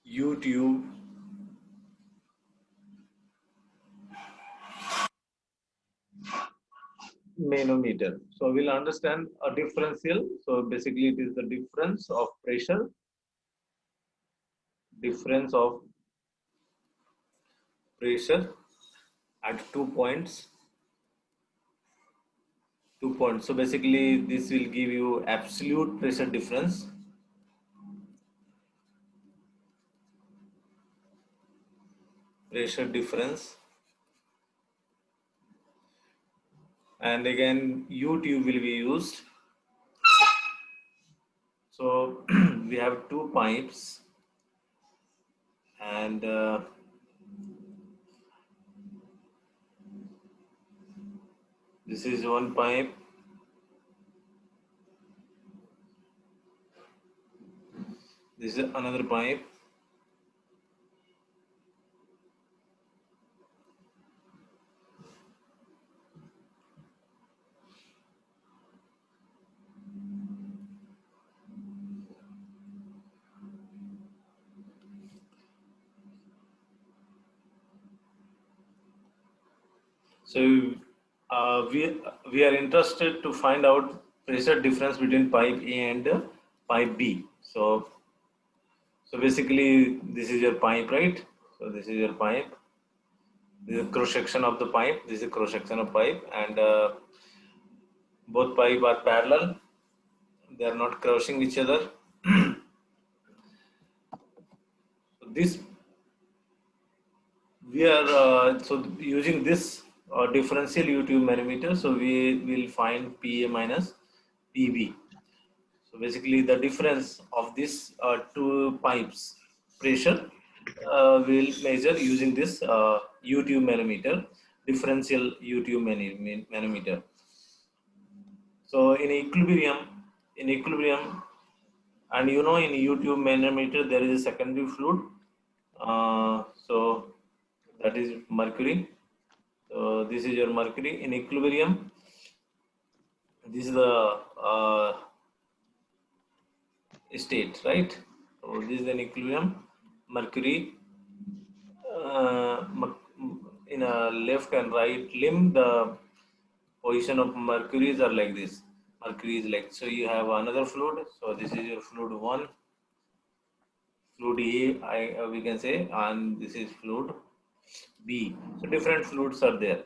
U-tube manometer. So we'll understand a differential. So basically it is the difference of pressure, at 2 points. 2 points. So basically this will give you absolute pressure difference. And again U-tube will be used. So we have two pipes and this is one pipe. This is another pipe. So we are interested to find out pressure difference between pipe A and pipe B. So basically this is your pipe, right? So this is your pipe. This is cross section of the pipe. This is cross section of pipe, and both pipe are parallel. They are not crossing each other. So this we are using this differential U-tube manometer. So we will find PA minus PB. So basically the difference of these two pipes pressure will measure using this U-tube manometer, differential U-tube manometer. So in equilibrium, and you know in U-tube manometer there is a secondary fluid. So that is mercury. So this is your mercury in equilibrium. This is the state, right? So this is an equilibrium. Mercury in a left and right limb, the position of mercuries are like this. Mercury is like, so you have another fluid. So this is your fluid 1, fluid A, we can say, and this is fluid B. So different fluids are there.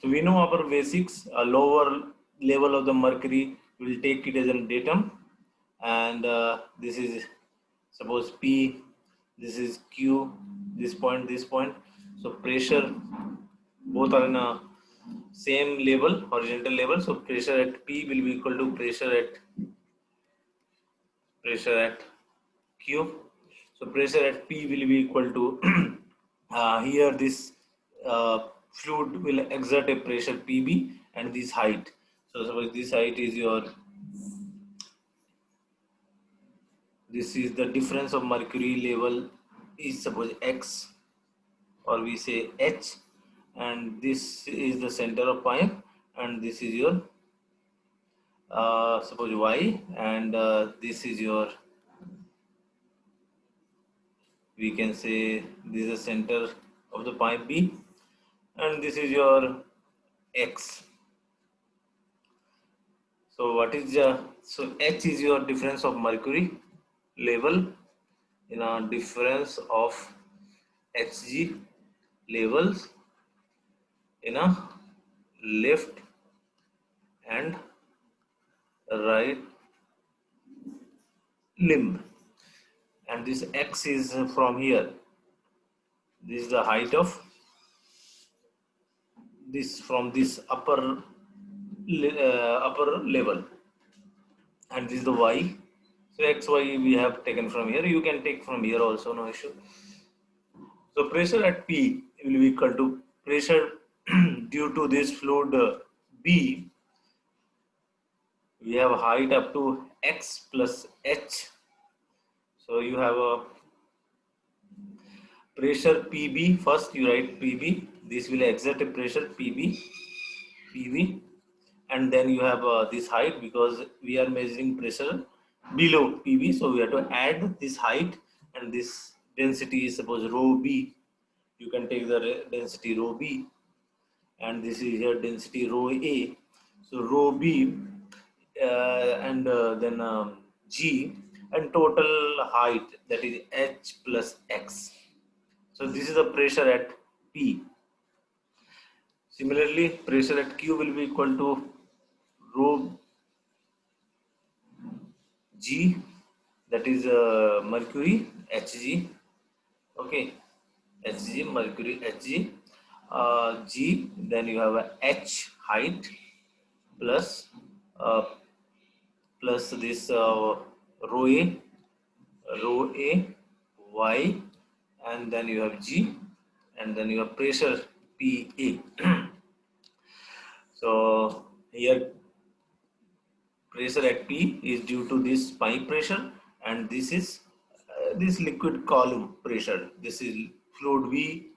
So we know our basics. A lower level of the mercury, will take it as a datum, and this is suppose P, this is Q, this point. So pressure, both are in a same level, horizontal level. So pressure at P will be equal to pressure at Q. So pressure at P will be equal to here this fluid will exert a pressure PB and this height. So suppose this height is your, this is the difference of mercury level is suppose X, or we say H, and this is the center of pipe, and this is your suppose Y, and this is your, we can say this is the center of the pipe B, and this is your X. So what is so H is your difference of mercury level in a difference of Hg levels in a left and right limb, and this X is from here. This is the height of this from this upper level, and this is the Y. So XY we have taken from here. You can take from here also, no issue. So pressure at P will be equal to pressure due to this fluid B. We have height up to X plus H. So you have a pressure PB. First you write PB. This will exert a pressure PB, and then you have this height, because we are measuring pressure below PB. So we have to add this height, and this density is suppose rho B. You can take the density rho B, and this is your density rho A. So rho B, and then G, and total height, that is H plus X. So this is the pressure at P. Similarly, pressure at Q will be equal to rho G, that is mercury Hg. Okay, Hg, mercury Hg, G. Then you have a H height plus uh, plus this rho A, Y, and then you have G, and then you have pressure PA. So here pressure at P is due to this pipe pressure, and this is this liquid column pressure. This is fluid V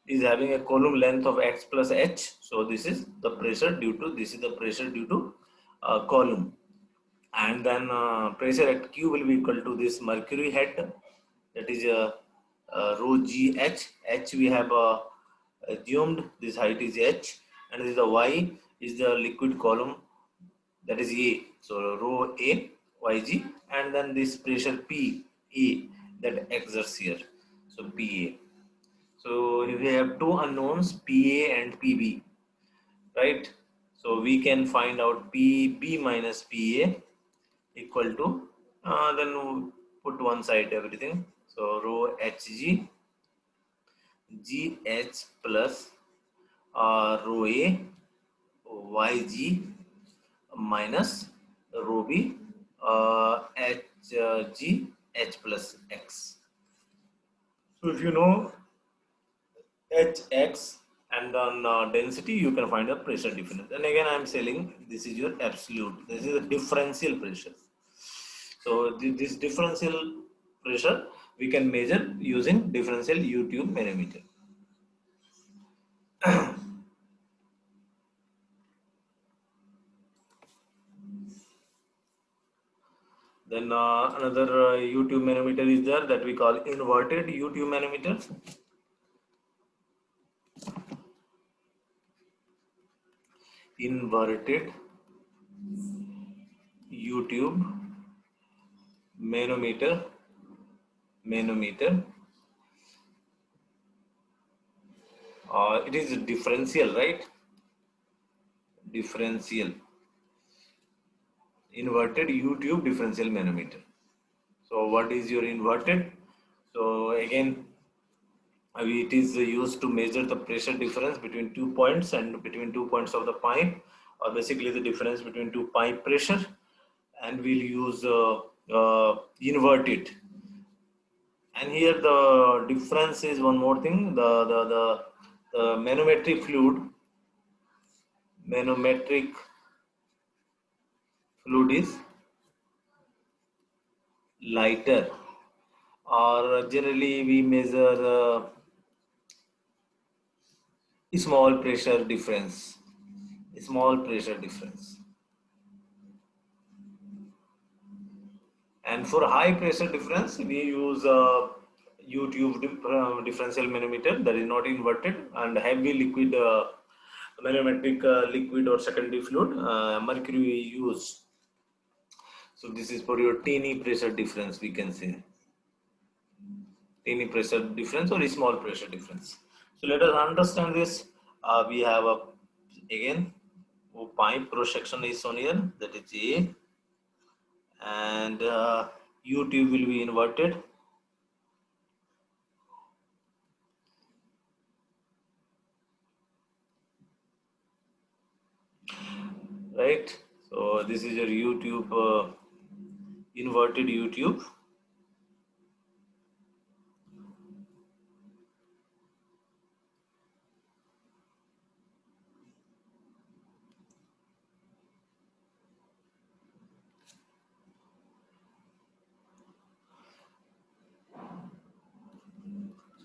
is having a column length of X plus H. So this is the pressure due to, this is the pressure due to column. And then pressure at Q will be equal to this mercury head, that is rho G H. H we have assumed this height is H, and this is the Y is the liquid column, that is A. So rho A YG, and then this pressure P A that exerts here. So PA. So we have two unknowns, PA and PB, right? So we can find out PB minus PA equal to, then we'll put one side everything. So rho Hg GH plus rho A YG minus rho B Hg H plus X. So if you know Hx and then density, you can find the pressure difference. And again, I am saying this is your absolute. This is a differential pressure. So this differential pressure we can measure using differential U-tube manometer. Then another U-tube manometer is there that we call inverted U-tube manometer. Inverted U-tube manometer. It is differential, right? Differential. Inverted U-tube differential manometer. So what is your inverted? So again, it is used to measure the pressure difference between 2 points and between 2 points of the pipe, or basically the difference between two pipe pressure, and we'll use invert it. And here the difference is one more thing, the manometric fluid is lighter, or generally we measure small pressure difference. And for high pressure difference, we use U-tube differential manometer that is not inverted, and heavy liquid manometric liquid or secondary fluid, mercury we use. So this is for your teeny pressure difference, we can say. Teeny pressure difference or small pressure difference. So let us understand this. We have again pipe cross section is shown here, that is A, and U-tube will be inverted. Right, so this is your U-tube, inverted U-tube.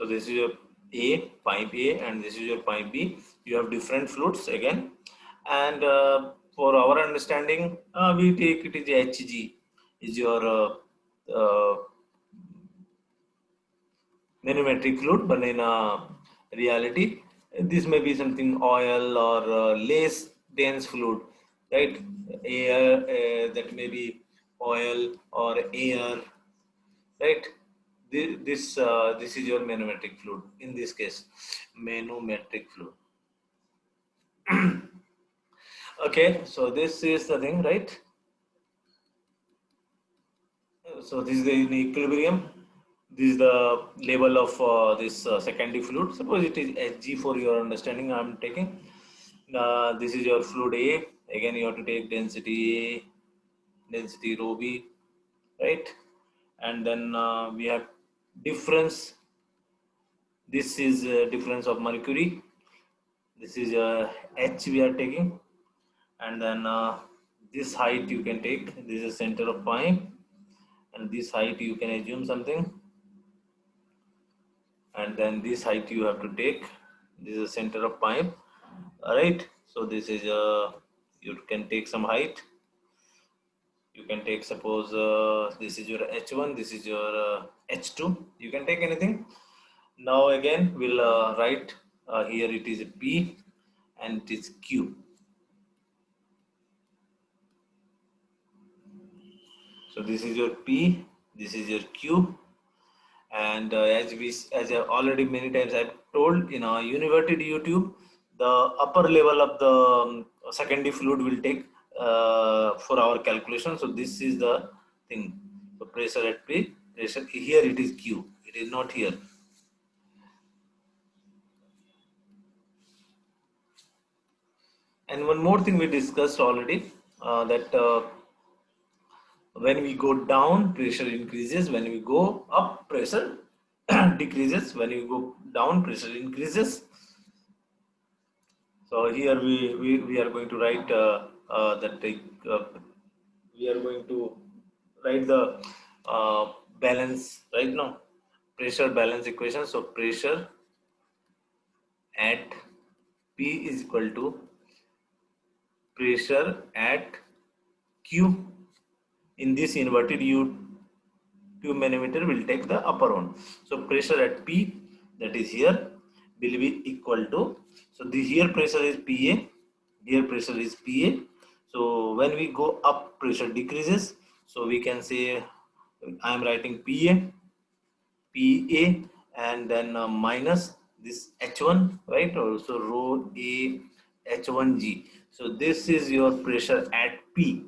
So this is your A, pipe A, and this is your pipe B. You have different fluids again, and for our understanding, we take it is Hg is your manometric fluid, but in reality, this may be something oil or less dense fluid, right? Air, that may be oil or air, right? This is your manometric fluid. In this case, manometric fluid. Okay, so this is the thing, right? So this is the in equilibrium. This is the level of this secondary fluid. Suppose it is Hg for your understanding. I am taking. This is your fluid A. Again, you have to take density A, density rho B, right? And then we have difference. This is difference of mercury. This is H we are taking, and then this height you can take. This is center of pipe, and this height you can assume something, and then this height you have to take. This is center of pipe. All right. So this is you can take some height. You can take, suppose this is your H1, this is your H2. You can take anything. Now again we'll write here it is P and it is Q. So this is your P, this is your Q, and as I already many times I've told in a inverted U-tube, the upper level of the secondary fluid will take for our calculation. So this is the thing. So pressure at P, pressure here it is Q. It is not here. And one more thing we discussed already, that when we go down, pressure increases. When we go up, pressure decreases. When you go down, pressure increases. So here we are going to write that we are going to write the balance right now, pressure balance equation. So pressure at P is equal to pressure at Q. In this inverted U-tube manometer will take the upper one. So pressure at P, that is here, will be equal to, so this here pressure is PA, here pressure is PA. So when we go up, pressure decreases. So we can say I am writing PA, and then minus this H1, right? Also rho A H1G. So this is your pressure at P.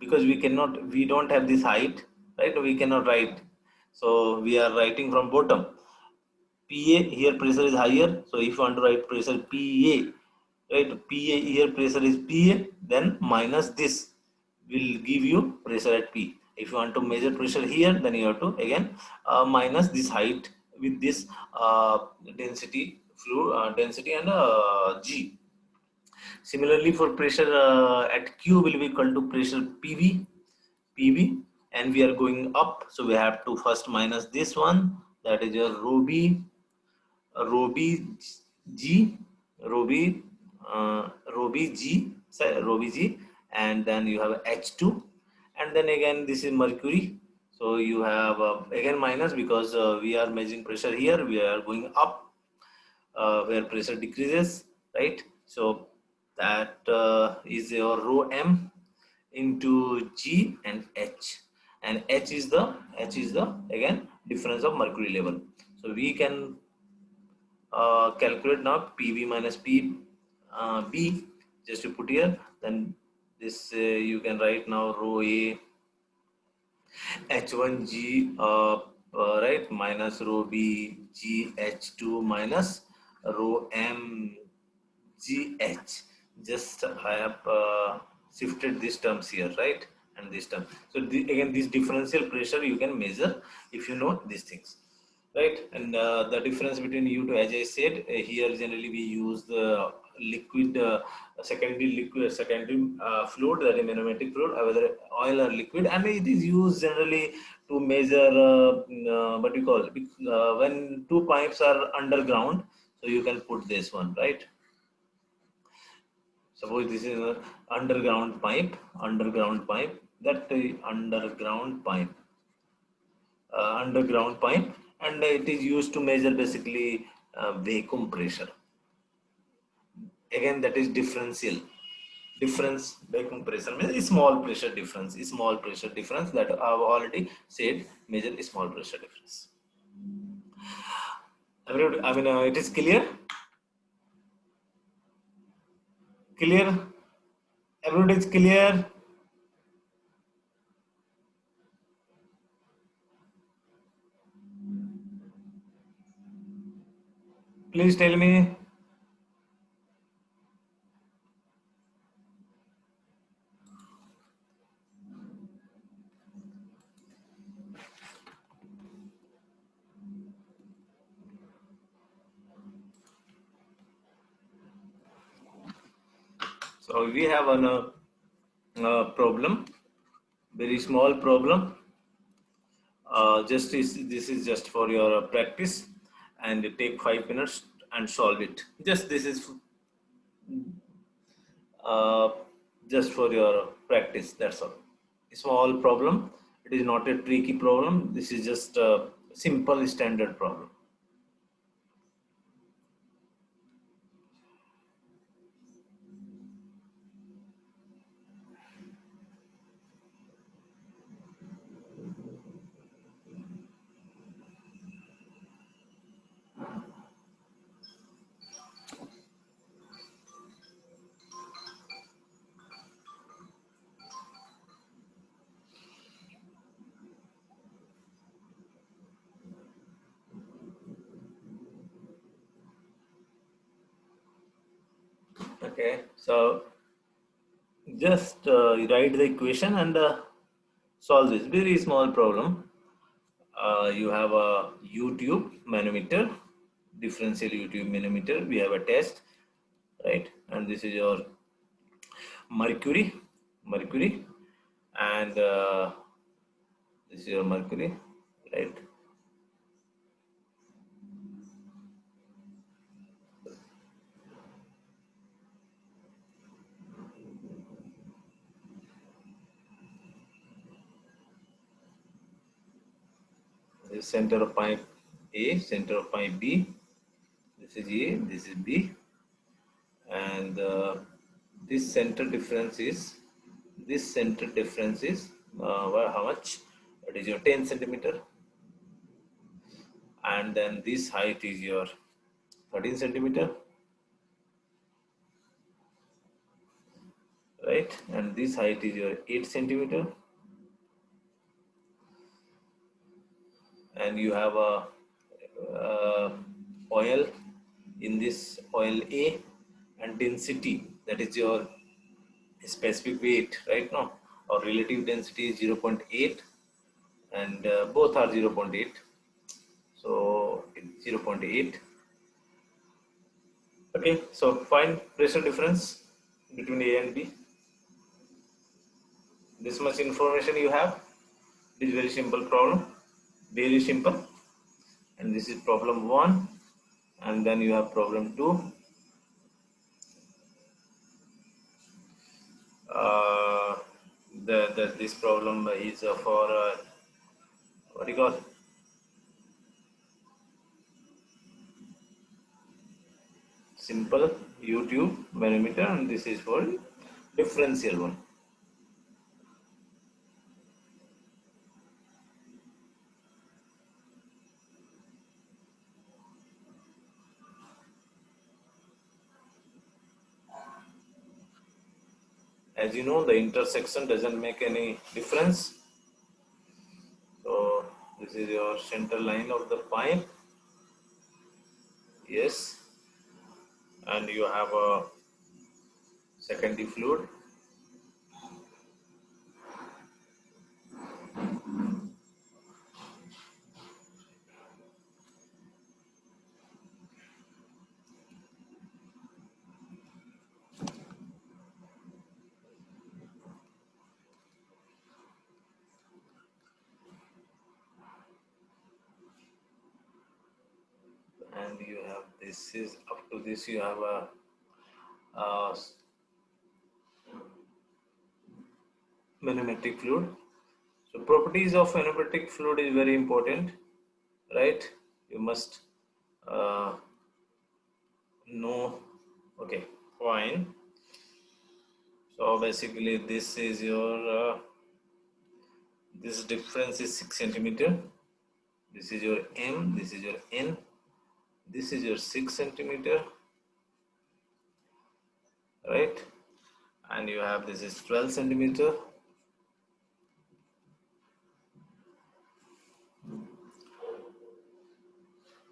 Because we don't have this height, right? We cannot write. So we are writing from bottom. PA, here pressure is higher. So if you want to write pressure PA, right? PA, here pressure is PA, then minus this will give you pressure at P. If you want to measure pressure here, then you have to again minus this height with this density, fluid density, and G. Similarly, for pressure at Q will be equal to pressure PV, and we are going up. So we have to first minus this one, that is your rho B G, rho B G, and then you have H2, and then again this is mercury. So you have again minus, because we are measuring pressure here. We are going up where pressure decreases, right? So that is your rho M into G and H, and H is the again difference of mercury level. So we can calculate now PV minus B, just to put here. Then this you can write now rho A H1G, right, minus rho B G H2 minus rho M G H. Just I have shifted these terms here, right, and this term. So again, this differential pressure you can measure if you know these things, right? And the difference between U2, as I said, here generally we use the liquid, secondary fluid, that is manometric fluid, whether oil or liquid, and it is used generally to measure what you call when two pipes are underground. So you can put this one, right? Suppose this is an underground pipe, that underground pipe, and it is used to measure basically vacuum pressure. Again, that is difference. Vacuum pressure means small pressure difference that I have already said, measure small pressure difference. I mean, it is clear. Everybody is clear. Please tell me. So we have a problem, very small problem. This is just for your practice, and take 5 minutes and solve it. This is uh, just for your practice. That's all. A small problem. It is not a tricky problem. This is just a simple standard problem. Okay, so just write the equation and solve this very small problem. You have a U-tube manometer, differential U-tube manometer. We have a test, right? And this is your mercury, and this is your mercury, right? This is center of pipe A, center of pipe B. This is A, this is B, and this center difference is how much? It is your 10 centimeter, and then this height is your 13 centimeter, right? And this height is your 8 centimeter, and you have a oil in this oil A, and density, that is your specific weight right now, or relative density is 0.8, and both are 0.8, so it's 0.8. Okay, so find pressure difference between A and B. This much information you have. This is very simple problem, very simple. And this is problem 1, and then you have problem 2. This problem is for what do you call, simple U-tube manometer, and this is for differential one. As you know, the intersection doesn't make any difference. So this is your center line of the pipe. Yes, and you have a secondary fluid. you have this is up to this you have a manometric fluid. So properties of manometric fluid is very important, right? You must know. Okay, fine. So basically this is your this difference is 6 centimeter. This is your M, this is your N, this is your 6 centimeter, right? And you have this is 12 centimeter.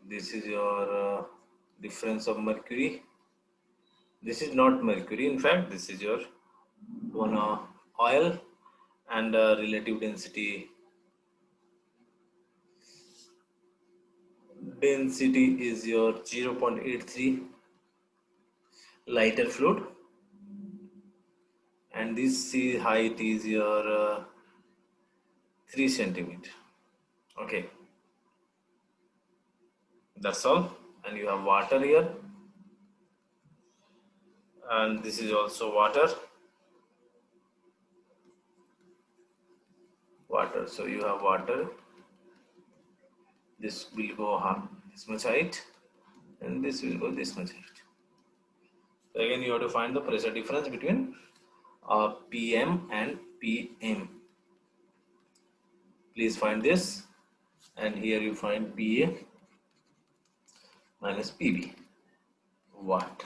This is your difference of mercury. This is not mercury, in fact this is your one oil, and relative density is your 0.83 lighter fluid, and this sea height is your 3 centimeter. Okay, that's all. And you have water here, and this is also water. So you have water. This will go this much height, and this will go this much height. So again, you have to find the pressure difference between PM and PM. Please find this, and here you find PA minus PB. Watt.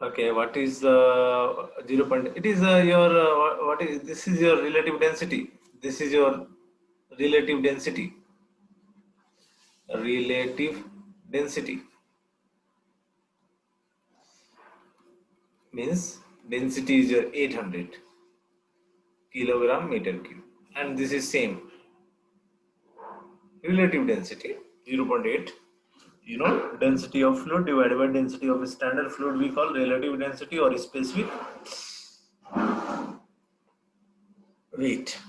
Okay, what is 0. It is your what is this is your relative density. This is your relative density. Relative density means density is your 800 kilogram meter cube, and this is same relative density 0.8. You know, density of fluid divided by density of a standard fluid we call relative density or specific weight.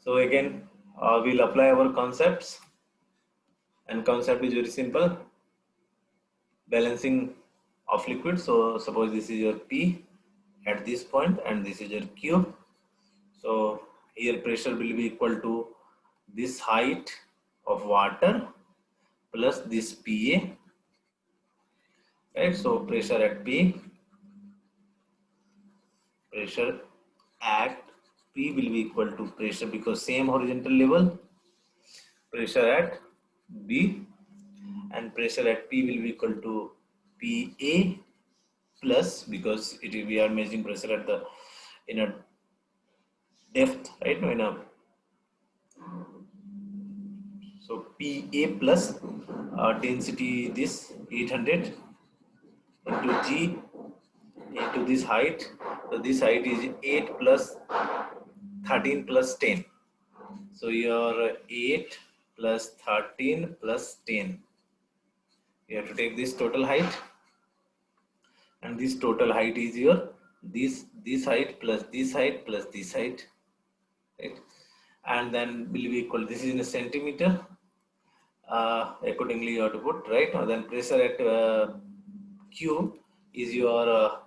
So again, we'll apply our concepts, and concept is very simple. Balancing of liquid. So suppose this is your P at this point, and this is your Q. So here pressure will be equal to this height of water plus this PA, right? So pressure at P will be equal to pressure, because same horizontal level, pressure at B, and pressure at P will be equal to PA plus, because we are measuring pressure at the in a depth, right? No, in a so PA plus density this 800 into G into this height. So this height is 8 plus 13 plus 10. So your 8 plus 13 plus 10. You have to take this total height, and this total height is your this height plus this height plus this height, right? And then will be equal. This is in a centimeter. Accordingly, you have to put, right? Now then pressure at Q is your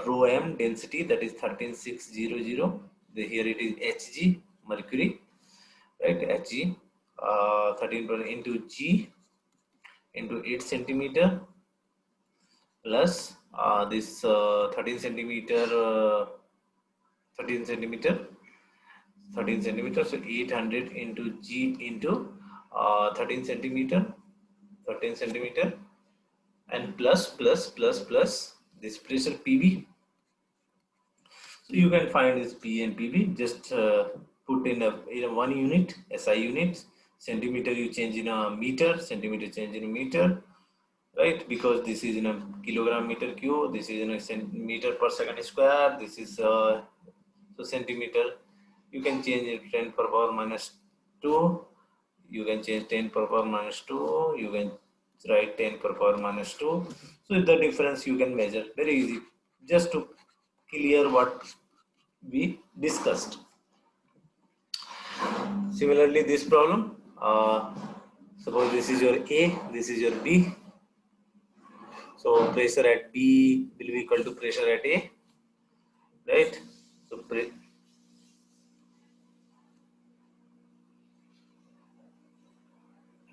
rho m density, that is 13600. Here it is Hg mercury, right? Hg 13 into G into 8 centimeter plus this 13 centimeter 13 centimeter 13 centimeter. So 800 into G into 13 centimeter, and plus this pressure PB. So you can find this P and PB. Just put in a one unit, SI unit. Centimeter you change in a meter, centimeter change in a meter, right? Because this is in a kilogram meter cube, this is in a centimeter per second square, this is so centimeter. You can change it 10 per power minus 2 you can change 10 per power minus 2, you can write 10 per power minus 2. So the difference you can measure, very easy, just to clear what we discussed. Similarly, this problem, suppose this is your A, this is your B. So pressure at B will be equal to pressure at A, right? So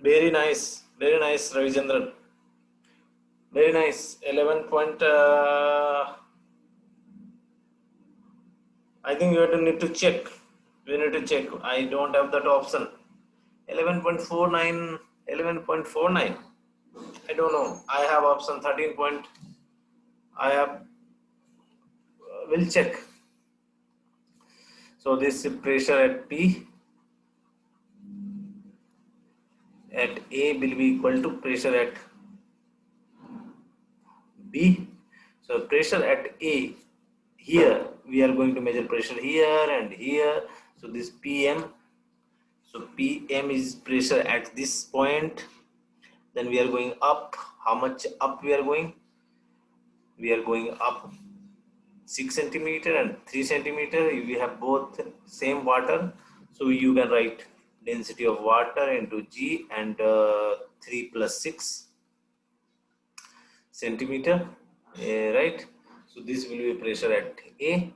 very nice, Ravichandran. Very nice. 11 point. I think you have to need to check. We need to check. I don't have that option. 11.49. 11.49. I don't know. I have option 13 point. I have. We'll check. So this pressure at P at A will be equal to pressure at B. So pressure at A, here we are going to measure pressure here and here. So this PM. So PM is pressure at this point. Then we are going up. How much up we are going? We are going up 6 centimeter and 3 centimeter. We have both same water. So you can write density of water into G and 3 plus 6 centimeter, right? So this will be pressure at A,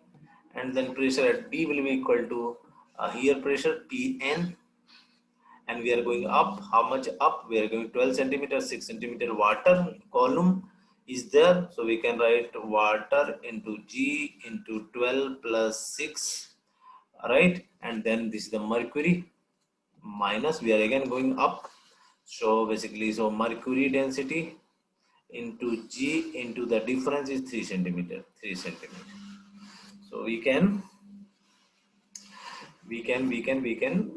and then pressure at B will be equal to here pressure Pn, and we are going up. How much up? We are going 12 centimeter, 6 centimeter water column is there. So we can write water into G into 12 plus 6, right? And then this is the mercury minus, we are again going up. So basically, so mercury density into G into the difference is 3 centimeter, 3 centimeter. So we can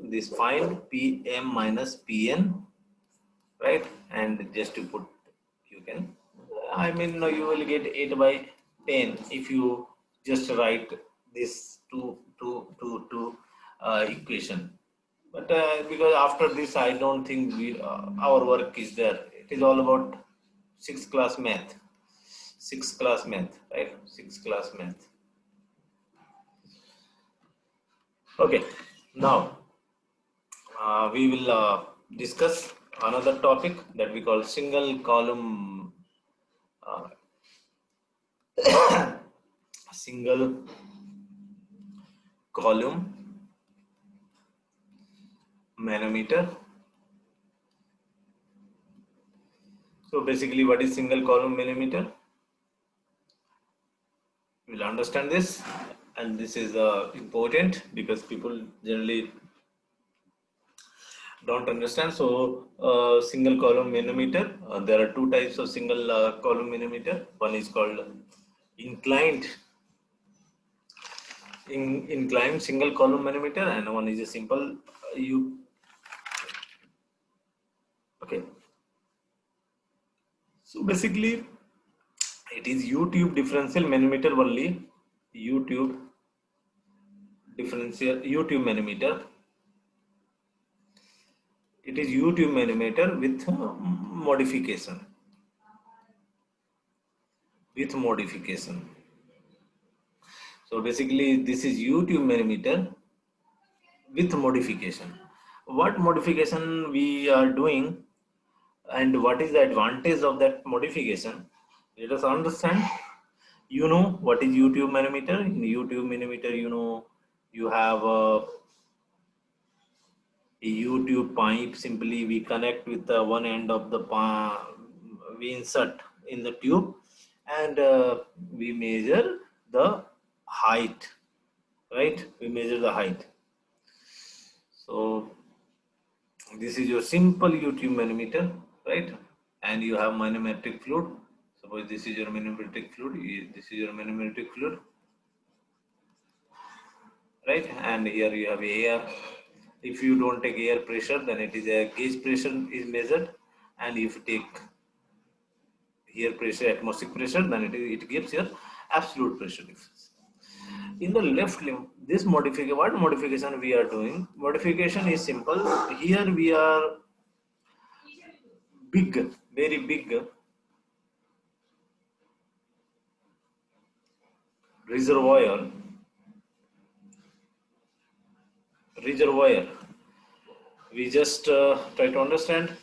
this find PM minus PN, right? And just to put, you can, I mean, you will get 8 by 10 if you just write this two equation. But because after this, I don't think our work is there. It is all about 6th class math. 6th class math, right? 6th class math. Okay, now we will discuss another topic that we call single column single column manometer. So basically, what is single column manometer? We'll understand this, and this is important because people generally don't understand. So single column manometer, there are two types of single column manometer. One is called inclined single column manometer, and one is a simple okay. So basically, it is U-tube differential manometer only. U-tube manometer. It is U-tube manometer with modification. So basically, this is U-tube manometer with modification. What modification we are doing, and what is the advantage of that modification? Let us understand. You know what is U-tube manometer? In U-tube manometer, you have a U-tube pipe. Simply we connect with the one end of the we insert in the tube, and we measure the height, right? We measure the height. So this is your simple U-tube manometer, right? And you have manometric fluid. Suppose this is your manometric fluid. This is your manometric fluid, right? And here you have air. If you don't take air pressure, then it is a gauge pressure is measured, and if you take air pressure, atmospheric pressure, then it gives your absolute pressure difference. In the left limb, this modification, what modification we are doing? Modification is simple. Here we are big, very big reservoir. Reservoir. We just try to understand.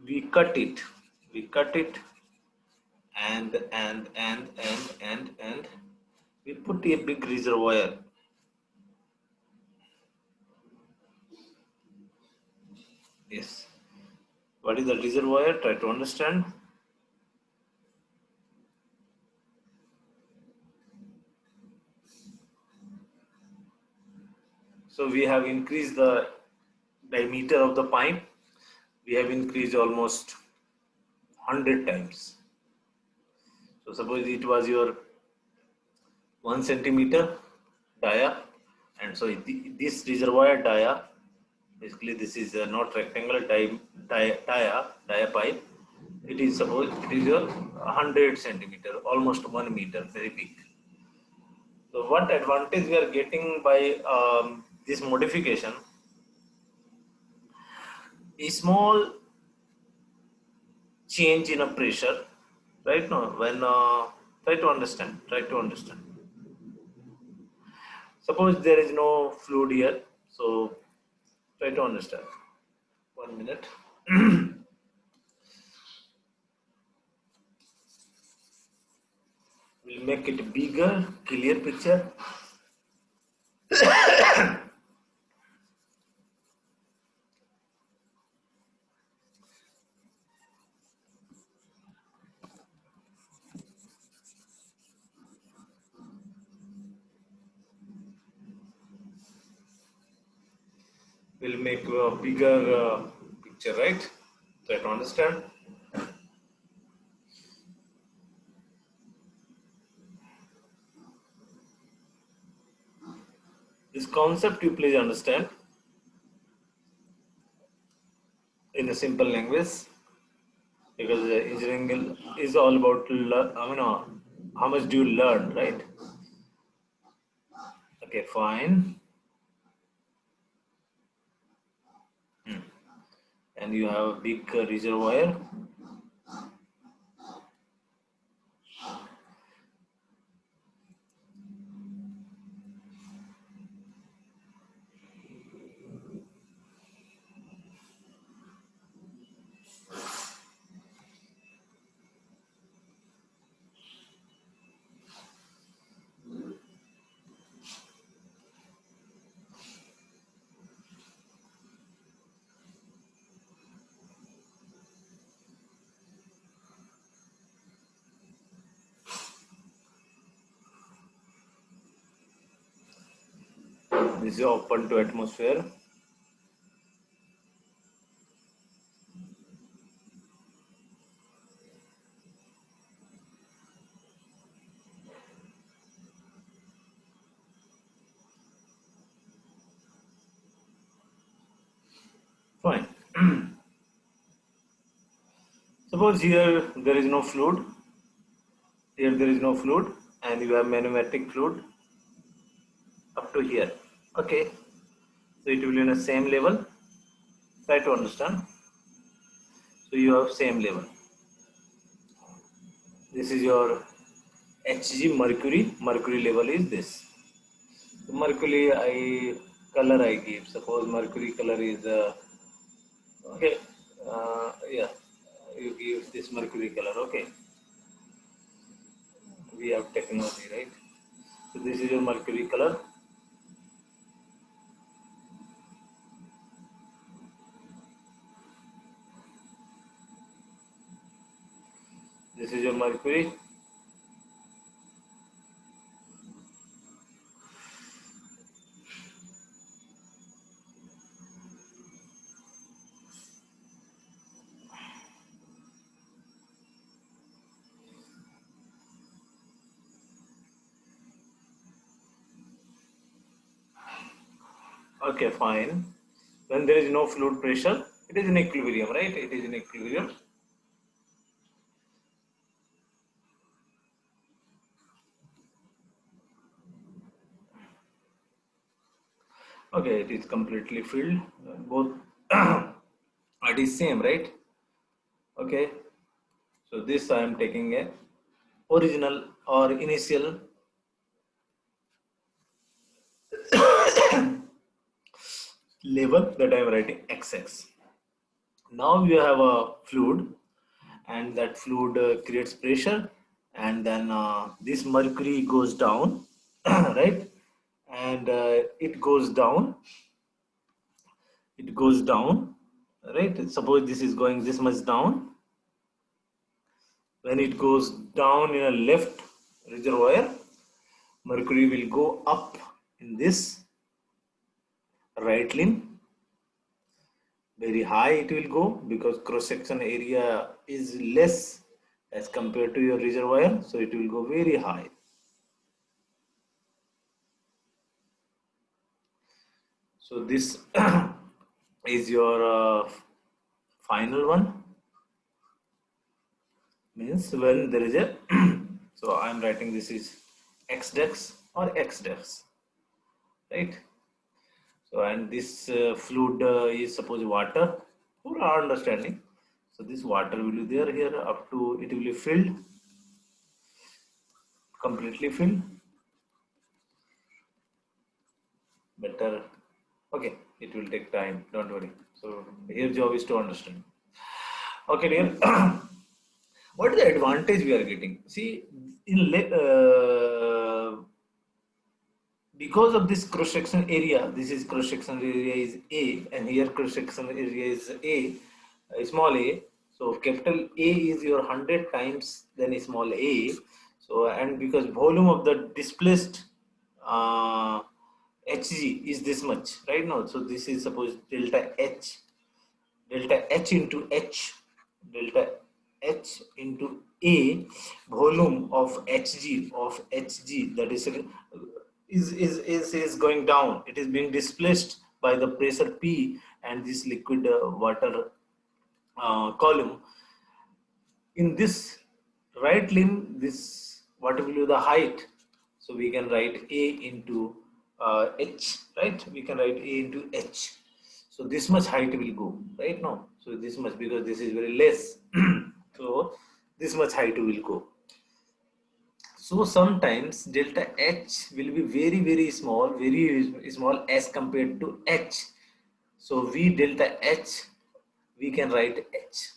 We cut it. We cut it, and we put a big reservoir. Yes. What is the reservoir? Try to understand. So we have increased the diameter of the pipe. We have increased almost 100 times. So suppose it was your 1 centimeter dia, and so this reservoir dia, basically this is not rectangular dia pipe. It is, suppose it is your 100 centimeter, almost 1 meter, very big. So what advantage we are getting by this modification? A small change in a pressure, right? Now when try to understand. Suppose there is no fluid here, so try to understand. 1 minute. We'll make it bigger, clear picture. We'll make a bigger picture, right? Try to understand. This concept you please understand in a simple language, because engineering is all about how much do you learn, right? Okay, fine. And you have a big reservoir. This is open to atmosphere. Fine. Suppose here there is no fluid. Here there is no fluid, and you have pneumatic fluid up to here. Okay. So it will be in the same level. Try to understand. So you have same level. This is your Hg mercury. Mercury level is this. So mercury color I give. Suppose mercury color is okay. Yeah, you give this mercury color. Okay. We have technology, right? So this is your mercury color. This is your mercury. Okay, fine. When there is no fluid pressure, it is in equilibrium, right? It is in equilibrium. Okay, it is completely filled. Both it is same, right? Okay, so this I am taking a original or initial label that I am writing XX. Now you have a fluid, and that fluid creates pressure, and then this mercury goes down, right? And it goes down, right? Suppose this is going this much down. When it goes down in a left reservoir, mercury will go up in this right limb. Very high it will go because cross section area is less as compared to your reservoir, so it will go very high. So this is your final one, means when there is a so I am writing this is x dex or x dex, right? So and this fluid is suppose water for our understanding. So this water will be there here up to it will be filled, completely filled. Better, okay, it will take time, don't worry. So your job is to understand. Okay, dear. What is the advantage we are getting? See, because of this cross section area, this is cross section area is A, and here cross section area is A, small a. So capital A is your 100 times then a small a. So and because volume of the displaced Hg is this much right now. So this is suppose delta H into H, delta H into A, volume of Hg that is going down. It is being displaced by the pressure P and this liquid water column. In this right limb, this what will be the height? So we can write A into H, right? We can write A into H. So this much height will go, right now. So this much because this is very less. So this much height will go. So sometimes delta H will be very small as compared to H. So V delta H, we can write H.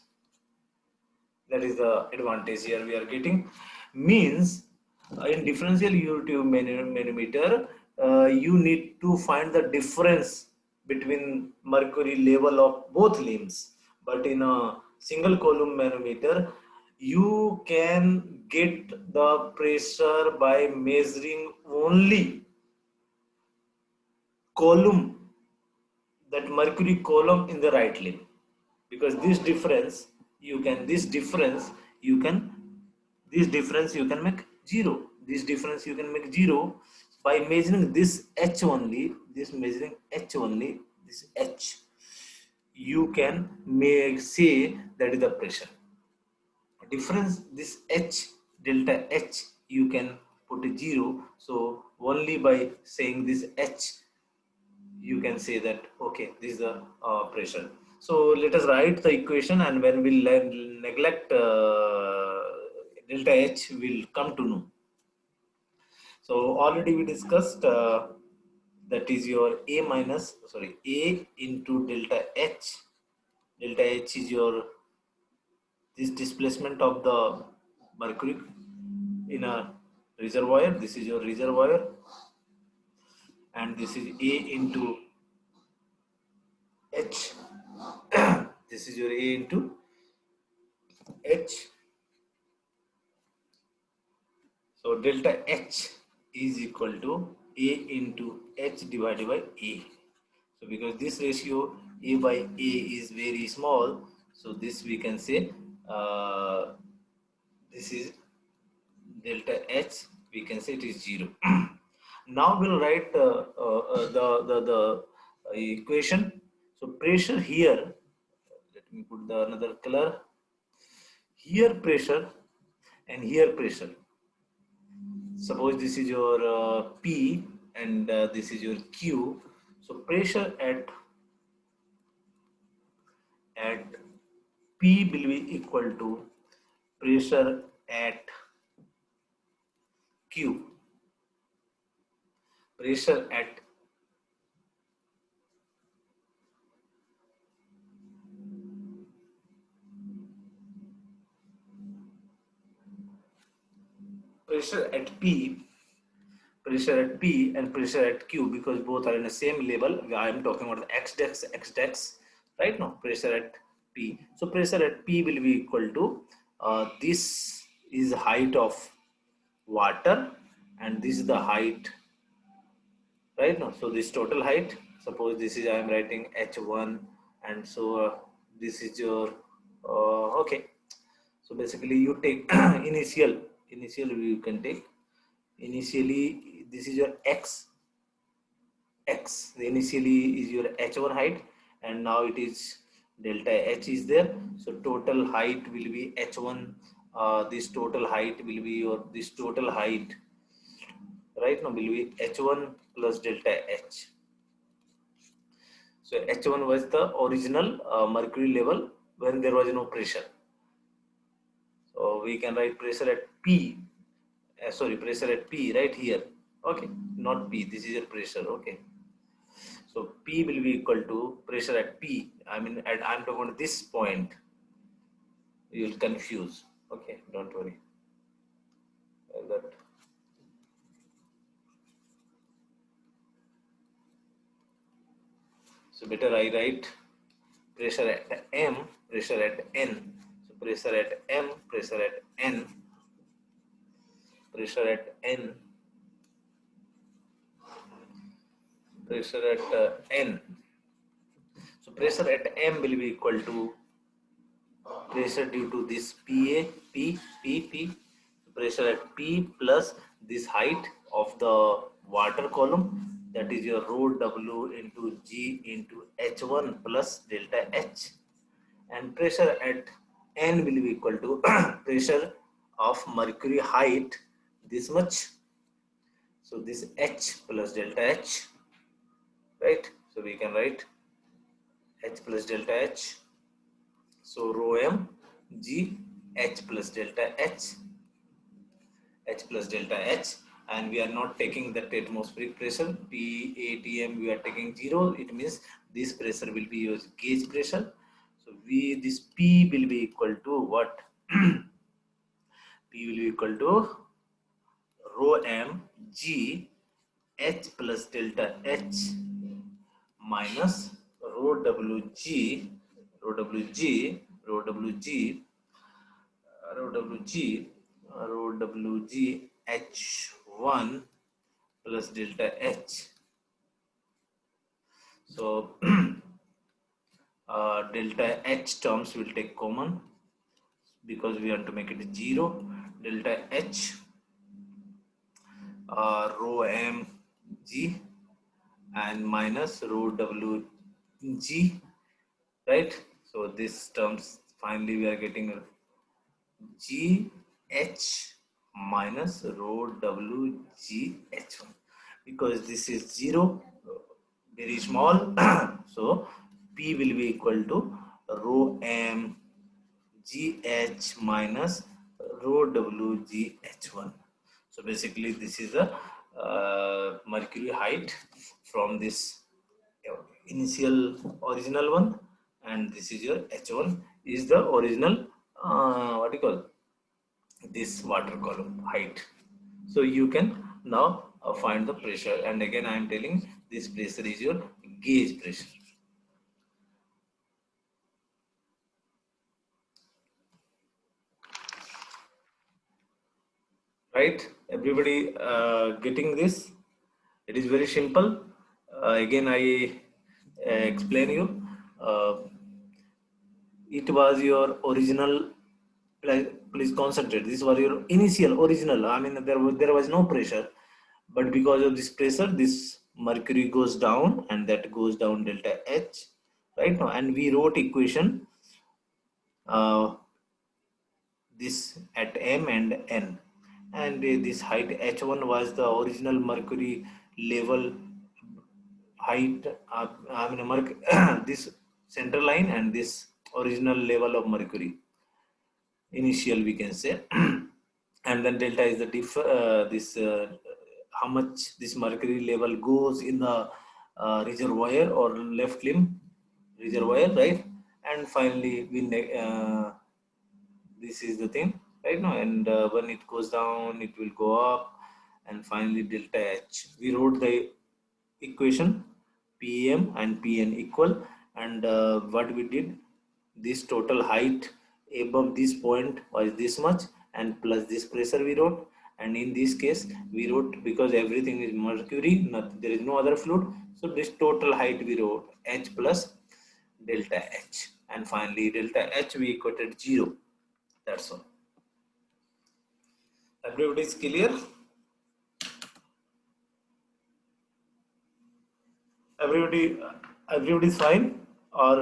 That is the advantage here we are getting. Means in differential U tube manometer, you need to find the difference between mercury level of both limbs. But in a single column manometer, you can get the pressure by measuring only column, that mercury column in the right limb, because you can you can make zero. This difference you can make zero by measuring this h only, this h you can make say that is the pressure difference. This h delta h you can put a zero, so only by saying this h you can say that okay, this is the pressure. So let us write the equation, and when we neglect delta h will come to know. So already we discussed that is your a minus sorry a into delta h. Delta h is your this displacement of the mercury in a reservoir. This is your reservoir, and this is a into h. This is your a into h. So delta h is equal to a into h divided by a. So because this ratio a by a is very small, so this we can say this is delta h. We can say it is 0. Now we'll write the equation. So pressure here. Let me put the another color. Here pressure and here pressure. Suppose this is your P and this is your Q. So pressure at P will be equal to pressure at Q. Pressure at pressure at P pressure at P and pressure at Q, because both are in the same level. I am talking about the x-dex, right now. Pressure at P. So pressure at P will be equal to this is height of water and this is the height, right now. So this total height. Suppose this is I am writing h1, and so this is your okay. So basically you take initial you can take initially this is your x initially is your h1 height, and now it is delta h is there. So total height will be h1. This total height will be your this total height, right now, will be h1 plus delta h. So h1 was the original mercury level when there was no pressure. So we can write pressure at P, sorry, pressure at P right here. Okay, not P, this is your pressure. Okay, so P will be equal to pressure at P. I mean, I'm talking about this point. You will confuse. Okay, don't worry. That. So better I write pressure at M, pressure at N. So pressure at M, pressure at N, pressure at N, pressure at N. So pressure at M will be equal to pressure due to this P. Pressure at P plus this height of the water column, that is your rho W into G into H1 plus delta H, and pressure at N will be equal to pressure of mercury height this much. So this H plus delta H, right? So we can write H plus delta H. So rho M G H plus delta H, H plus delta H, and we are not taking that atmospheric pressure PATM, we are taking 0. It means this pressure will be your gauge pressure. So this P will be equal to what? P will be equal to rho M G H plus delta H minus rho W G rho W G rho W G rho W G rho W G H1 plus delta H. So delta H terms will take common because we want to make it 0. Delta H rho M G and minus rho W G, right? So this terms finally we are getting G H minus rho W G H1, because this is 0, very small. So P will be equal to rho M G H minus rho W G H1. So basically this is the mercury height from this initial original one, and this is your H1 is the original what you call this water column height. So you can now find the pressure, and again I am telling this pressure is your gauge pressure. Right, everybody getting this? It is very simple. Again I explain you. It was your original. Please concentrate. This was your initial original. I mean there was no pressure, but because of this pressure, this mercury goes down, and that goes down delta H, right now. And we wrote equation this at M and N, and this height H1 was the original mercury level height, this center line and this original level of mercury, initial we can say. And then delta is the how much this mercury level goes in the reservoir or left limb reservoir, right? And finally this is the thing right now, and when it goes down it will go up, and finally delta H. We wrote the equation PM and PN equal, and what we did, this total height above this point was this much, and plus this pressure we wrote. And in this case we wrote, because everything is mercury, not, there is no other fluid, so this total height we wrote H plus delta H, and finally delta H we equated 0. That's all. Everybody is clear? Everybody is fine, or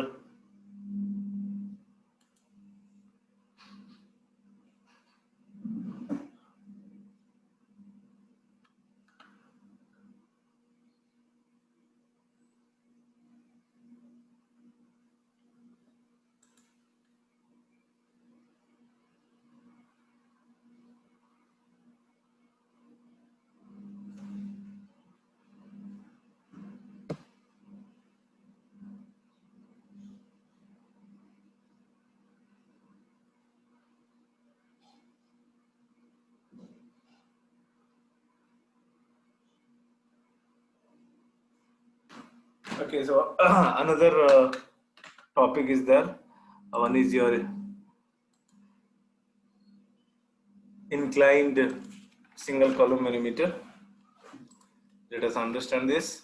okay? So another topic is there. One is your inclined single column manometer. Let us understand this.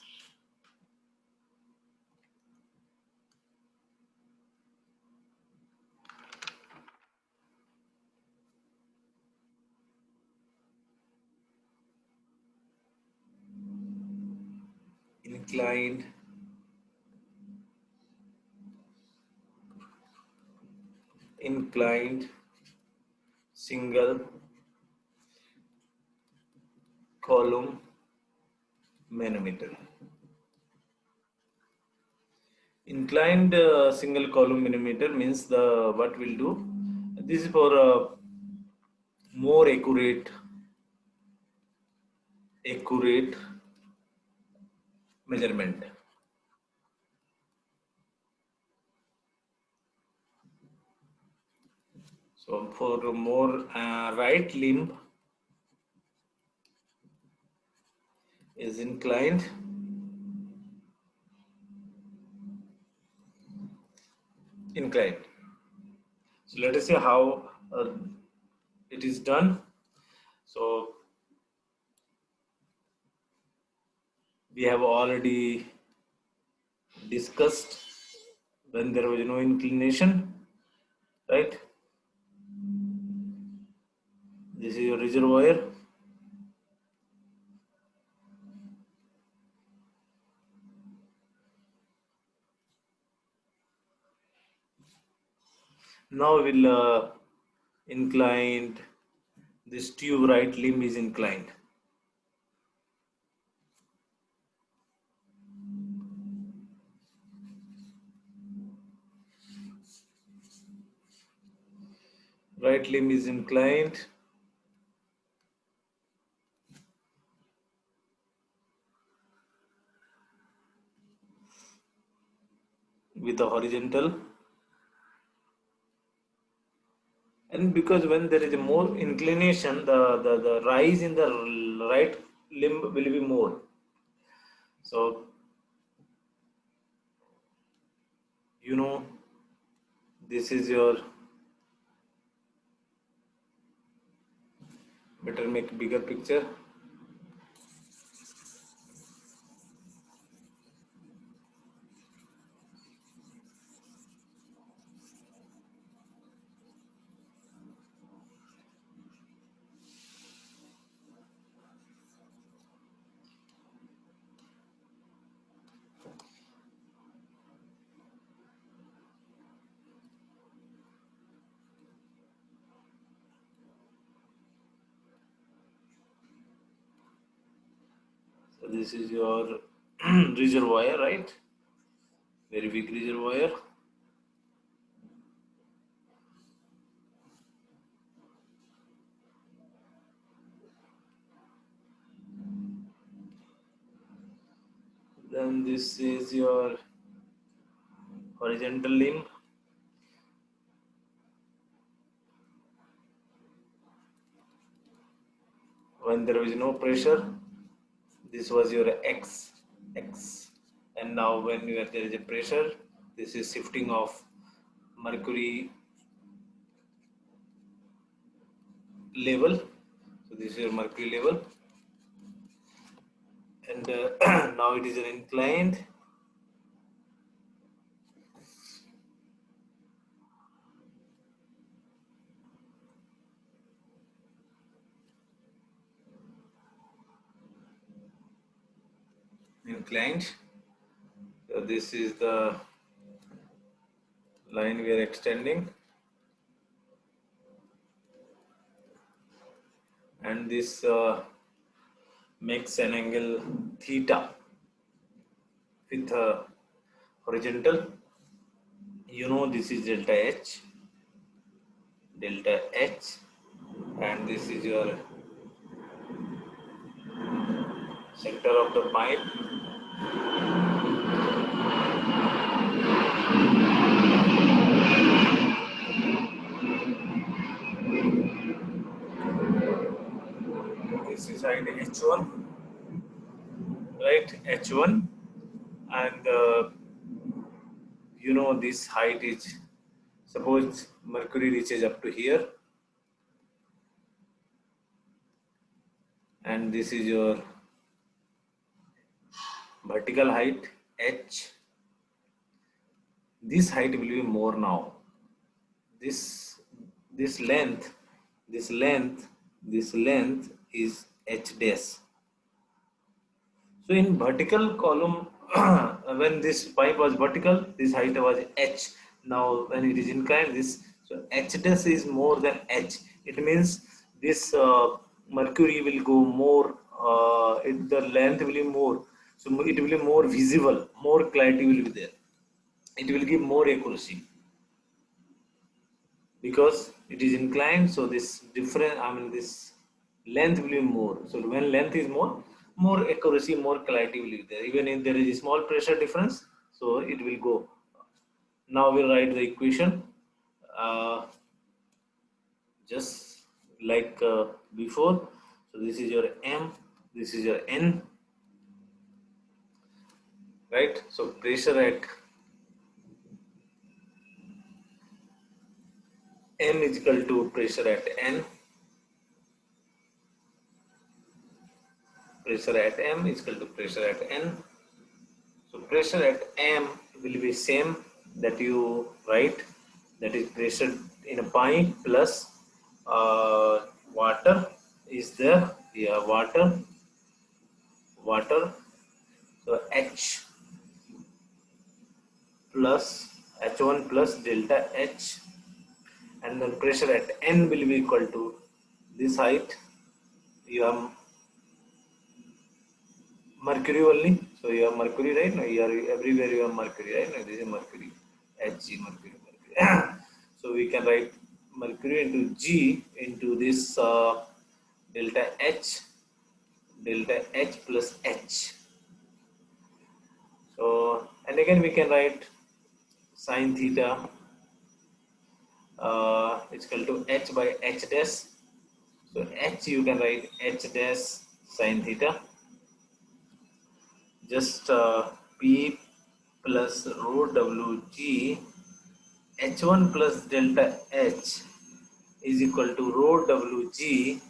Inclined single column manometer. Inclined single column manometer means the what we'll do. This is for more accurate measurement. So for more right limb is inclined. So let us see how it is done. So we have already discussed when there was no inclination, right? This is your reservoir. Now we'll inclined, this tube right limb is inclined. Right limb is inclined. With a horizontal, and because when there is a more inclination, the rise in the right limb will be more. So you know, this is your, better make bigger picture. So this is your reservoir, right? Very big reservoir. Then this is your horizontal limb. When there is no pressure, this was your x, and now when there is a pressure, this is shifting of mercury level. So this is your mercury level, and now it is an inclined. So this is the line we are extending, and this makes an angle theta with horizontal. You know, this is delta H, and this is your center of the pipe. This is height H1, right? H1, and you know, this height is, suppose mercury reaches up to here, and this is your vertical height H. This height will be more now. This this length, this length, this length is H dash. So in vertical column, when this pipe was vertical, this height was H. Now when it is inclined, this, so H dash is more than H. It means this mercury will go more, the length will be more. So it will be more visible, more clarity will be there. It will give more accuracy because it is inclined. So this different, I mean, this length will be more. So when length is more accuracy, more clarity will be there. Even if there is a small pressure difference, so it will go. Now we'll write the equation, just like before. So this is your M, this is your N, right? So pressure at M is equal to pressure at N. Pressure at M is equal to pressure at N. So pressure at M will be same that you write, that is pressure in a pipe plus water is there, yeah, water. So H plus H1 plus delta H, and then pressure at N will be equal to this height. You have mercury only, so you have mercury, right? Now you are everywhere, you have mercury, right? Now this is mercury, Hg, mercury. So we can write mercury into G into this delta H plus H. So, and again we can write sine theta is equal to H by H dash. So H you can write H dash sine theta. Just P plus rho Wg H1 plus delta H is equal to rho Wg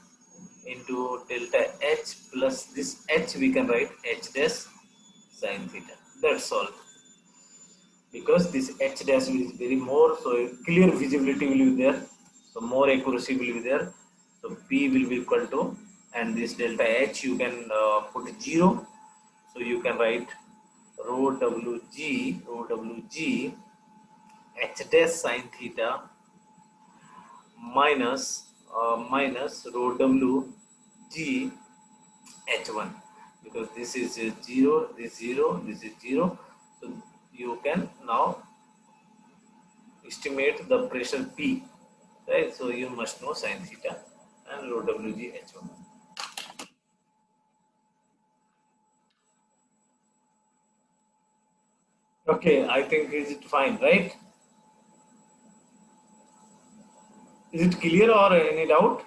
into delta H plus this H we can write H dash sine theta. That's all. Because this H dash is very more, so clear visibility will be there. So more accuracy will be there. So P will be equal to, and this delta H you can put 0. So you can write rho Wg H dash sine theta minus rho Wg H1, because this is 0, this 0, this is 0. So you can now estimate the pressure P, right? So you must know sin theta and rho WgH1. Okay, I think is it fine, right? Is it clear or any doubt?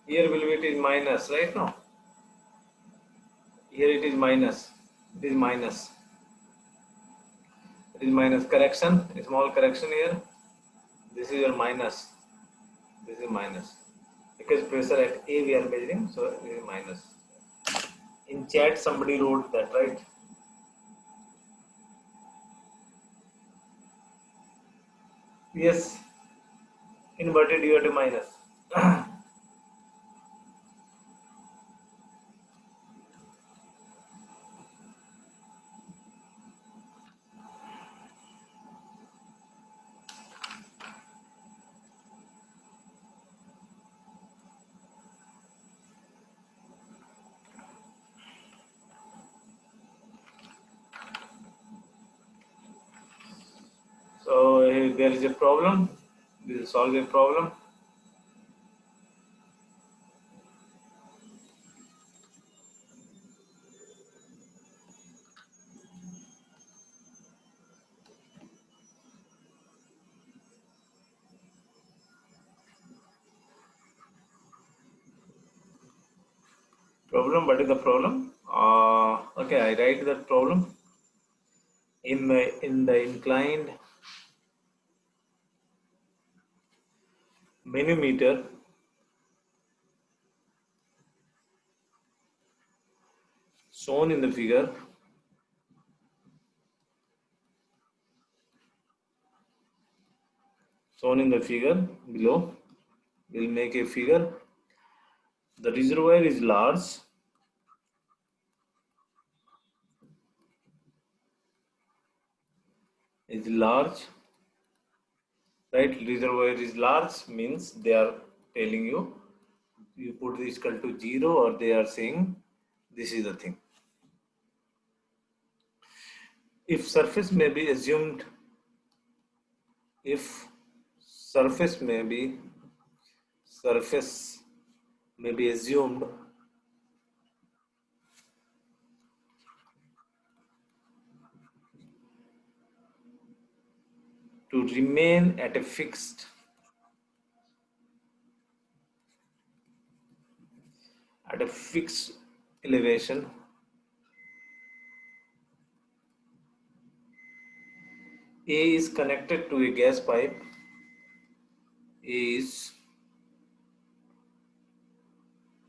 Here will be it is minus, right? No. Here it is minus. It is minus. It is minus. Correction. A small correction here. This is your minus. This is minus. Because pressure at A we are measuring, so it is minus. In chat somebody wrote that, right? Yes. Inverted you have to minus. So there is a problem. This will solve a problem. Problem. What is the problem? Okay, I write that problem in the inclined manometer. Shown in the figure. Shown in the figure below. We'll make a figure. The reservoir is large. Is large. Right? Reservoir is large means they are telling you put this equal to 0, or they are saying this is the thing. If surface may be assumed, surface may be assumed to remain at a fixed elevation, A is connected to a gas pipe. A is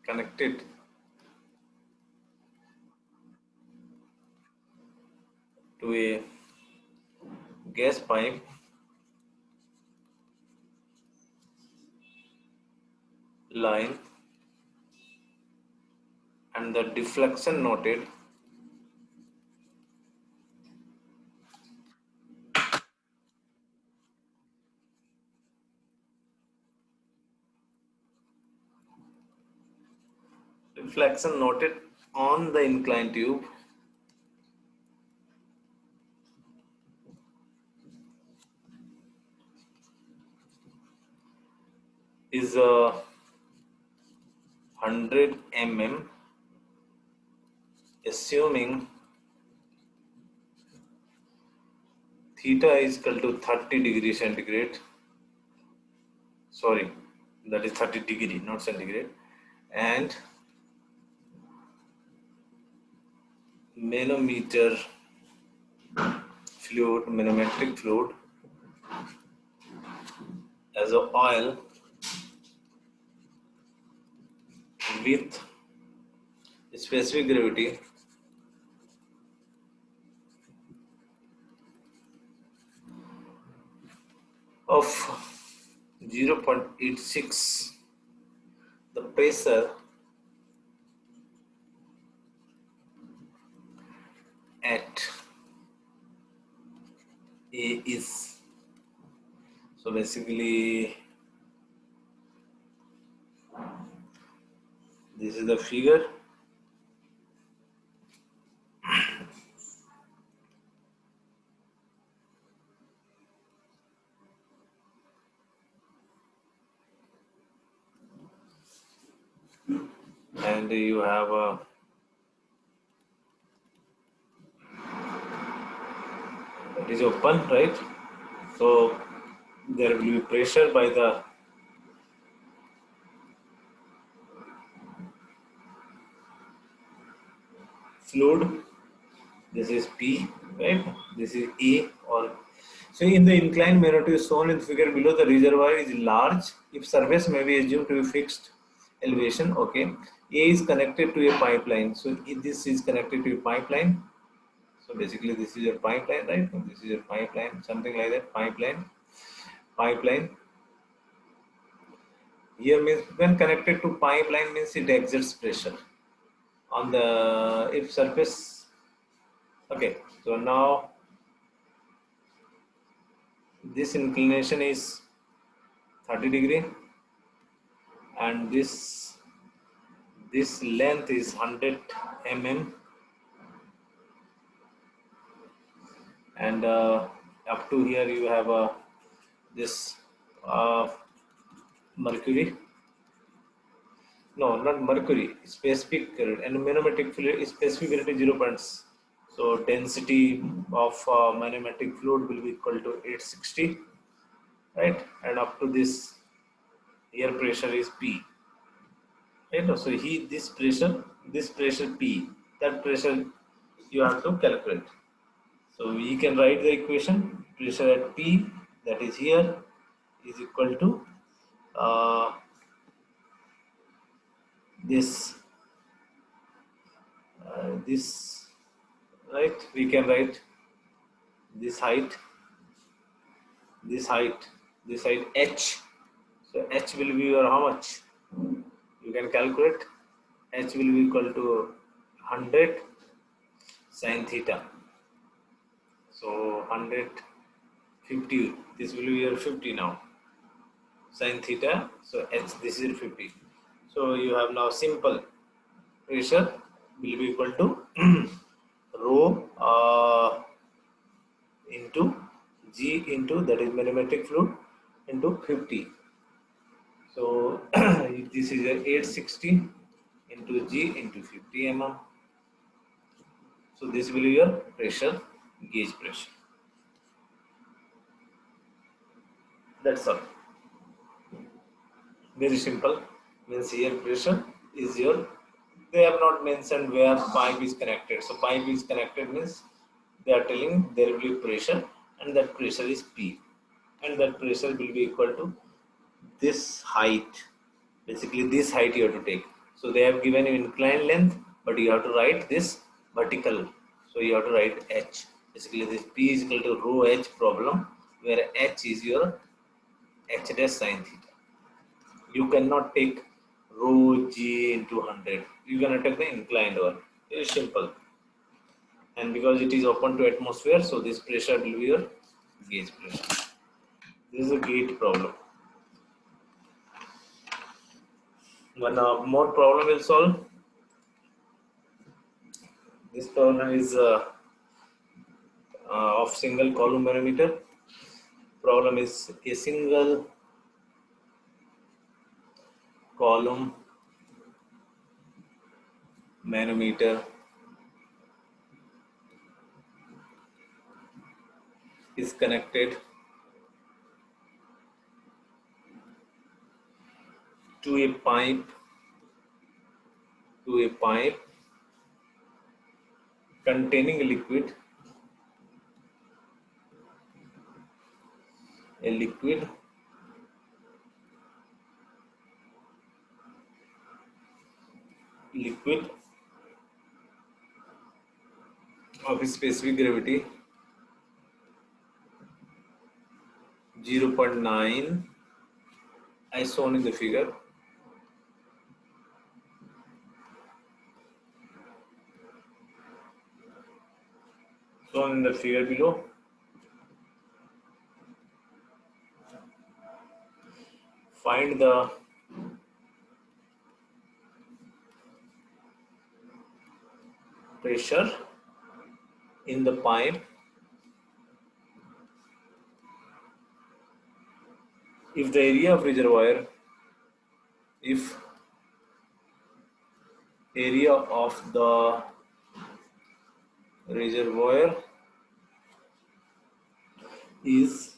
connected to a gas pipe line, and the deflection noted on the inclined tube is 100 mm, assuming theta is equal to 30 degrees centigrade. Sorry, that is 30 degree, not centigrade. And manometric fluid as a oil with specific gravity of 0.86. The pressure at A is, so basically this is the figure. And you have a, it is open, right? So there will be pressure by the fluid. This is P, right? This is A, or so in the inclined manner to shown in the figure below, the reservoir is large. If surface may be assumed to be fixed elevation, okay. A is connected to a pipeline. So if this is connected to a pipeline. So basically this is your pipeline, right? This is your pipeline, something like that, pipeline. Here means when connected to pipeline means it exerts pressure on the if surface. Okay, so now this inclination is 30 degree, and this length is 100 mm, and up to here you have this mercury. No, not mercury. Specific and manometric fluid specific gravity 0 points. So density of manometric fluid will be equal to 860, right? And up to this air pressure is P. Right? So this pressure P, that pressure you have to calculate. So we can write the equation. Pressure at P, that is here, is equal to uh, this this, right? We can write this height, this height, this height H. So H will be your how much? You can calculate. H will be equal to 100 sin theta. So 150. This will be your 50 now. Sin theta. So H, this is 50. So you have now simple pressure will be equal to rho into G into, that is manometric fluid, into 50. So this is a 860 into G into 50 mm. So this will be your pressure, gauge pressure. That's all. Very simple. Means here pressure is your, they have not mentioned where pipe is connected. So pipe is connected means they are telling there will be pressure, and that pressure is P, and that pressure will be equal to this height. Basically this height you have to take. So they have given you inclined length, but you have to write this vertical. So you have to write H. Basically this P is equal to rho H problem, where H is your H dash sin theta. You cannot take rho G into 100. You cannot take the inclined one. It is simple. And because it is open to atmosphere, so this pressure will be your gauge pressure. This is a gauge problem. One more problem will solve. This problem is of single column manometer. Problem is a single column manometer is connected to a pipe containing a liquid of a specific gravity 0.9 as shown in the figure. shown in the figure below. Find the pressure in the pipe if the area of reservoir, if area of the reservoir is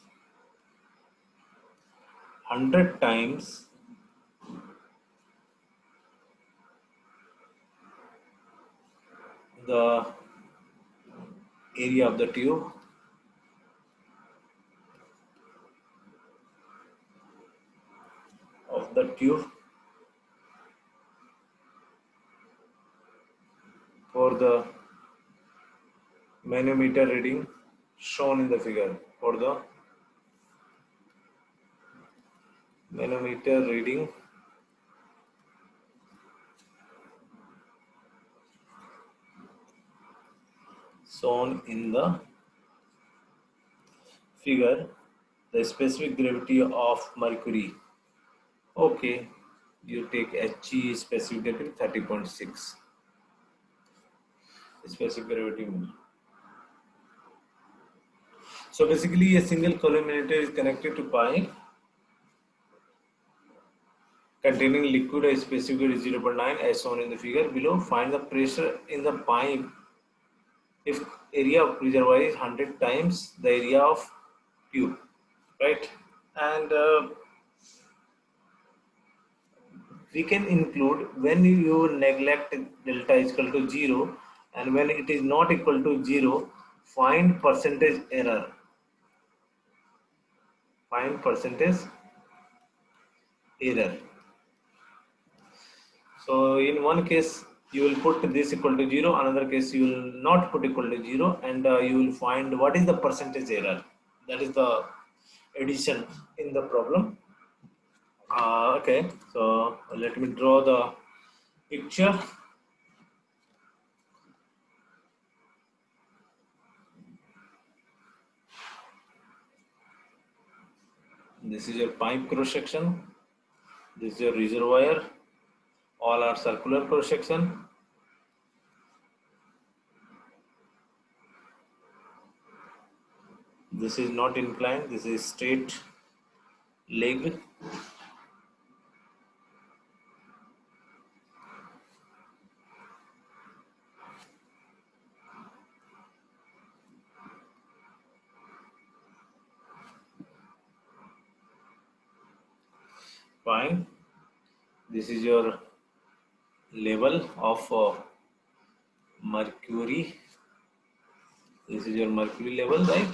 100 times the area of the tube, for the manometer reading shown in the figure, for the manometer reading shown in the figure, the specific gravity of mercury. Okay, you take He specific gravity 30.6. Specific gravity. So basically, a single colorimeter is connected to pipe containing liquid of specific gravity 0.9 as shown in the figure below. Find the pressure in the pipe if area of reservoir is 100 times the area of tube, right? And we can include when you neglect delta is equal to 0 and when it is not equal to 0, find percentage error. Find percentage error. So in one case you will put this equal to 0, another case you will not put equal to 0, and you will find what is the percentage error. That is the addition in the problem. Okay, so let me draw the picture. This is your pipe cross section. This is your reservoir. All are circular cross section. This is not inclined. This is straight leg. Fine. This is your level of mercury. This is your mercury level, right?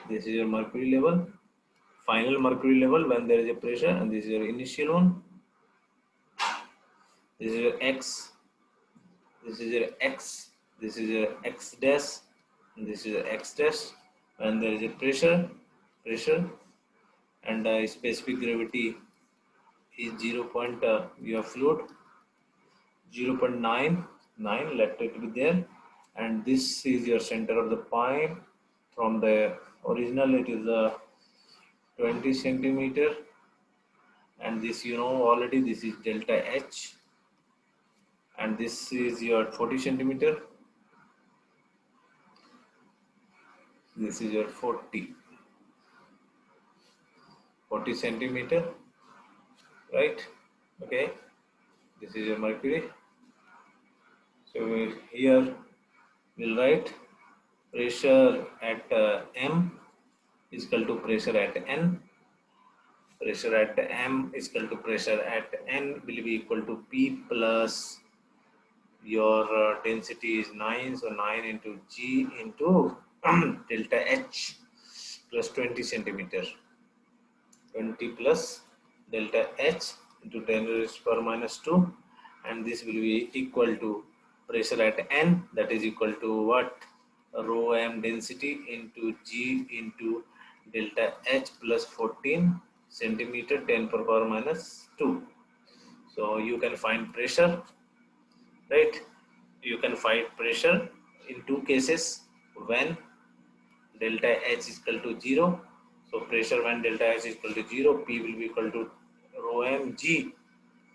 This is your mercury level, final mercury level when there is a pressure, and this is your initial one. This is your X. This is your X. This is your X dash, and this is your X dash when there is a pressure, and specific gravity is 0. Your fluid 0.99. Let it be there, and this is your center of the pipe. From the original, it is 20 centimeter, and this you know already. This is delta H, and this is your 40 centimeter. This is your 40 centimeter, right? Okay, this is your mercury. So here we'll write pressure at M is equal to pressure at N. Pressure at M is equal to pressure at N will be equal to P plus your density is 9, so 9 into G into delta H plus 20 centimeter. 20 plus delta H into 10 raised to power minus 2, and this will be equal to pressure at N, that is equal to what? Rho M density into G into delta H plus 14 centimeter 10 per power minus 2. So you can find pressure, right? You can find pressure in two cases when delta H is equal to 0. So pressure when delta H is equal to 0, P will be equal to rho mg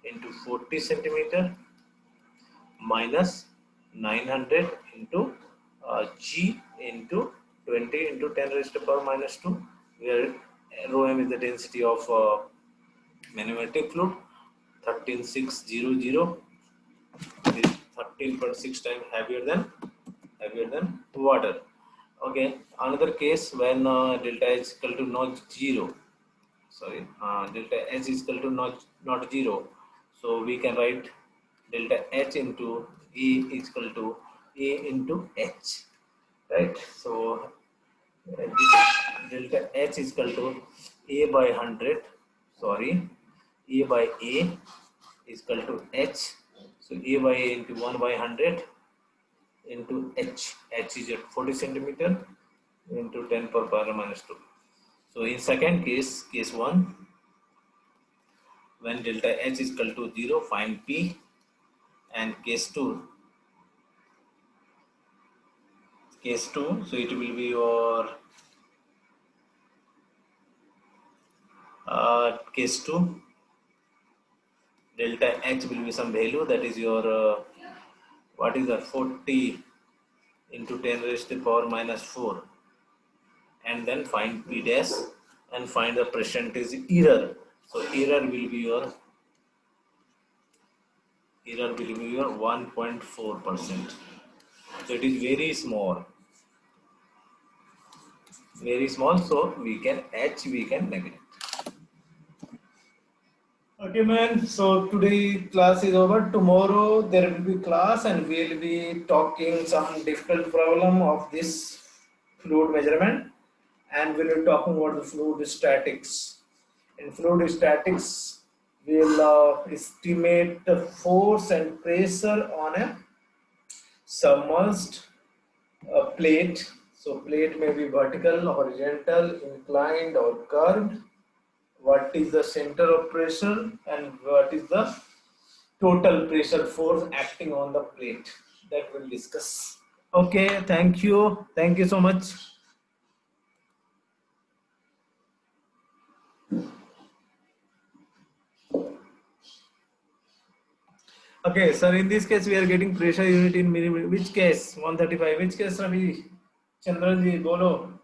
into 40 centimeter minus 900 into G into 20 into 10 raised to the power minus 2, where rho m is the density of maneumetic fluid, 13600, is 13.6 times heavier than water. Okay, another case when delta H is equal to not 0, sorry, delta H is equal to not 0, so we can write delta H into E is equal to A into H, right? So this delta H is equal to A by 100, sorry, A by A is equal to H, so A by A into 1 by 100 into H, H is at 40 centimeter into 10 per power minus 2. So in second case, case 1, when delta H is equal to 0, find P, and case 2, so it will be your case 2, delta H will be some value, that is your what is that, 40 into 10 raised to the power minus 4, and then find P dash and find the percentage error. So error will be your 1.4%. So it is very small, so we can neglect. Okay, man. So today class is over. Tomorrow there will be class, and we will be talking some difficult problem of this fluid measurement, and we will be talking about the fluid statics. In fluid statics, we will estimate the force and pressure on a submerged plate. So plate may be vertical, horizontal, inclined, or curved. What is the center of pressure and what is the total pressure force acting on the plate, that we'll discuss. Okay, thank you so much. Okay, sir, in this case we are getting pressure unit in millimeter. Which case? 135. Which case, Ravi? Chandran ji, bolo.